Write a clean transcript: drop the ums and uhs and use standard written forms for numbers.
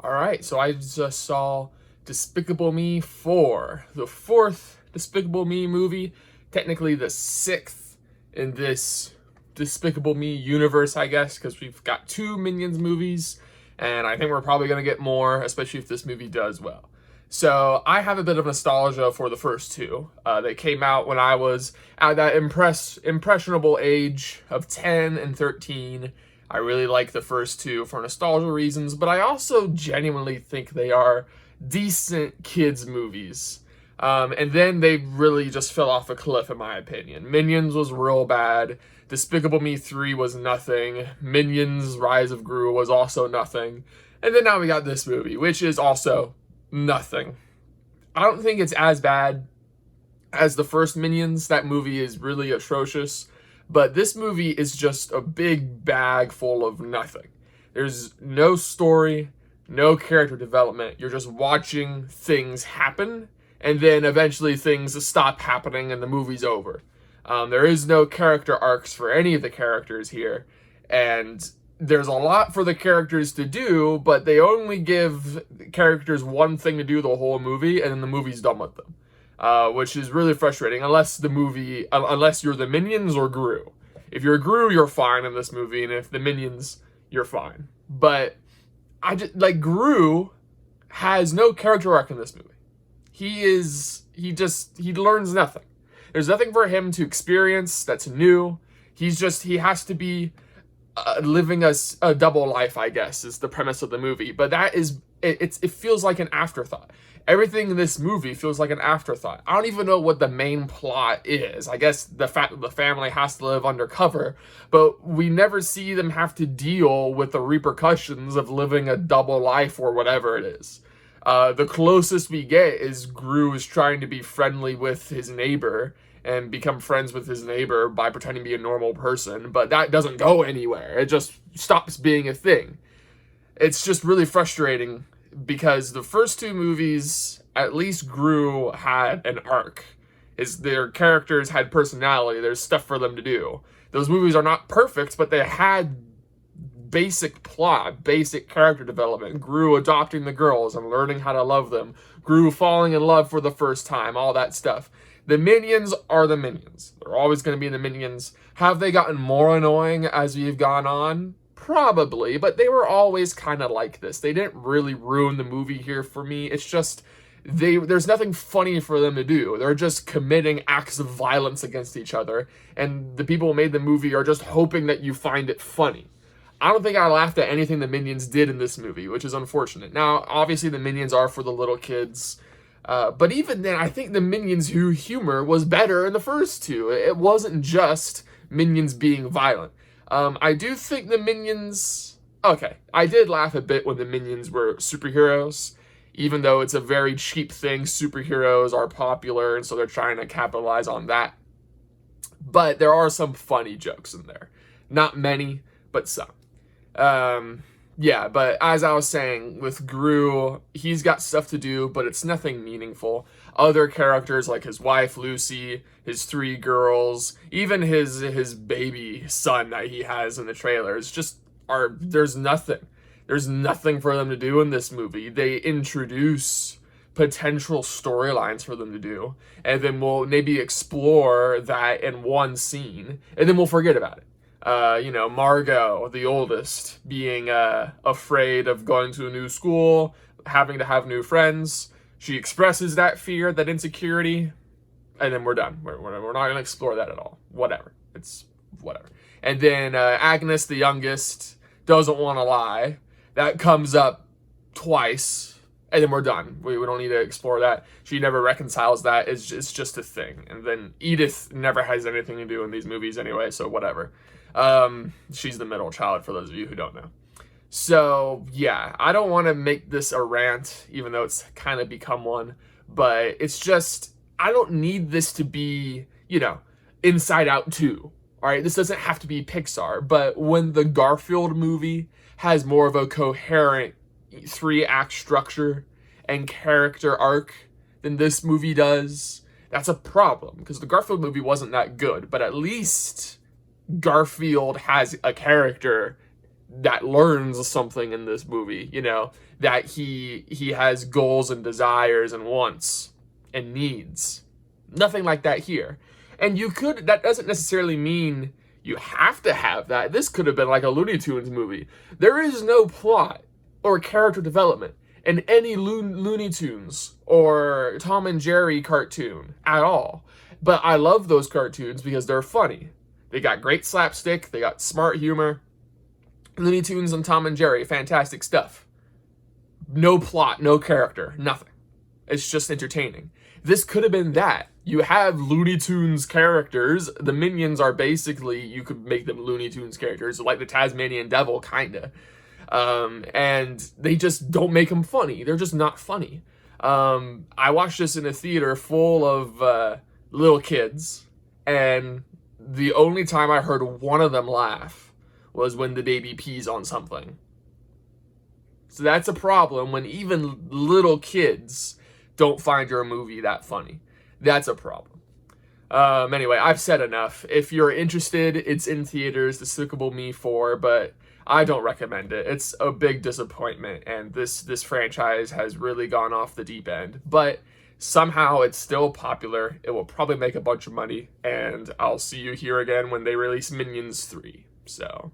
All right, so I just saw Despicable Me 4, the fourth Despicable Me movie, technically the sixth in this Despicable Me universe, I guess, because we've got two Minions movies, and I think we're probably going to get more, especially if this movie does well. So I have a bit of nostalgia for the first two. They came out when I was at that impressionable age of 10 and 13. I really like the first two for nostalgia reasons, but I also genuinely think they are decent kids movies. And then they really just fell off a cliff, in my opinion. Minions was real bad. Despicable Me 3 was nothing. Minions Rise of Gru was also nothing. And then now we got this movie, which is also nothing. I don't think it's as bad as the first Minions. That movie is really atrocious. But this movie is just a big bag full of nothing. There's no story, no character development. You're just watching things happen, and then eventually things stop happening and the movie's over. There is no character arcs for any of the characters here, and there's a lot for the characters to do, but they only give characters one thing to do the whole movie, and then the movie's done with them. Which is really frustrating, unless you're the Minions or Gru. If you're Gru, you're fine in this movie, and if the Minions, you're fine. But Gru has no character arc in this movie. He learns nothing. There's nothing for him to experience that's new. He has to be living a double life, I guess, is the premise of the movie. But it feels like an afterthought. Everything in this movie feels like an afterthought. I don't even know what the main plot is. I guess the fact that the family has to live undercover, but we never see them have to deal with the repercussions of living a double life or whatever it is. The closest we get is Gru is trying to be friendly with his neighbor and become friends with his neighbor by pretending to be a normal person, but that doesn't go anywhere. It just stops being a thing. It's just really frustrating because the first two movies, at least Gru had an arc. Their characters had personality. There's stuff for them to do. Those movies are not perfect, but they had basic plot, basic character development. Gru adopting the girls and learning how to love them. Gru falling in love for the first time, all that stuff. The Minions are the Minions. They're always going to be the Minions. Have they gotten more annoying as we've gone on? Probably, but they were always kind of like this. They didn't really ruin the movie here for me. It's just there's nothing funny for them to do. They're just committing acts of violence against each other, and the people who made the movie are just hoping that you find it funny. I don't think I laughed at anything the Minions did in this movie, which is unfortunate. Now, obviously, the Minions are for the little kids, but even then, I think the Minions' humor was better in the first two. It wasn't just Minions being violent. I do think the Minions... Okay, I did laugh a bit when the Minions were superheroes, even though it's a very cheap thing. Superheroes are popular, and so they're trying to capitalize on that. But there are some funny jokes in there. Not many, but some. Yeah, but as I was saying, with Gru, he's got stuff to do, but it's nothing meaningful. Other characters, like his wife, Lucy, his three girls, even his baby son that he has in the trailers, there's nothing. There's nothing for them to do in this movie. They introduce potential storylines for them to do, and then we'll maybe explore that in one scene, and then we'll forget about it. Margot, the oldest, being afraid of going to a new school, having to have new friends. She expresses that fear, that insecurity, and then we're done. We're not going to explore that at all. Whatever. It's whatever. And then Agnes, the youngest, doesn't want to lie. That comes up twice, and then we're done. We don't need to explore that. She never reconciles that. It's just a thing. And then Edith never has anything to do in these movies anyway, so whatever. She's the middle child, for those of you who don't know. So, yeah, I don't want to make this a rant, even though it's kind of become one, but it's just, I don't need this to be, Inside Out 2. All right, this doesn't have to be Pixar, but when the Garfield movie has more of a coherent 3-act structure and character arc than this movie does, that's a problem, because the Garfield movie wasn't that good, but at least Garfield has a character that learns something in this movie, you know, that he has goals and desires and wants and needs. Nothing like that here. And that doesn't necessarily mean you have to have that. This could have been like a Looney Tunes movie. There is no plot or character development in any Looney Tunes or Tom and Jerry cartoon at all. But I love those cartoons because they're funny. They got great slapstick, they got smart humor. Looney Tunes and Tom and Jerry, fantastic stuff. No plot, no character, nothing. It's just entertaining. This could have been that. You have Looney Tunes characters. The minions are basically, you could make them Looney Tunes characters, like the Tasmanian Devil, kinda. And they just don't make them funny. They're just not funny. I watched this in a theater full of little kids, and the only time I heard one of them laugh was when the baby pees on something. So that's a problem when even little kids don't find your movie that funny. That's a problem. Anyway, I've said enough. If you're interested, it's in theaters, Despicable Me 4, but I don't recommend it. It's a big disappointment, and this franchise has really gone off the deep end. But somehow it's still popular. It will probably make a bunch of money, and I'll see you here again when they release Minions 3. So,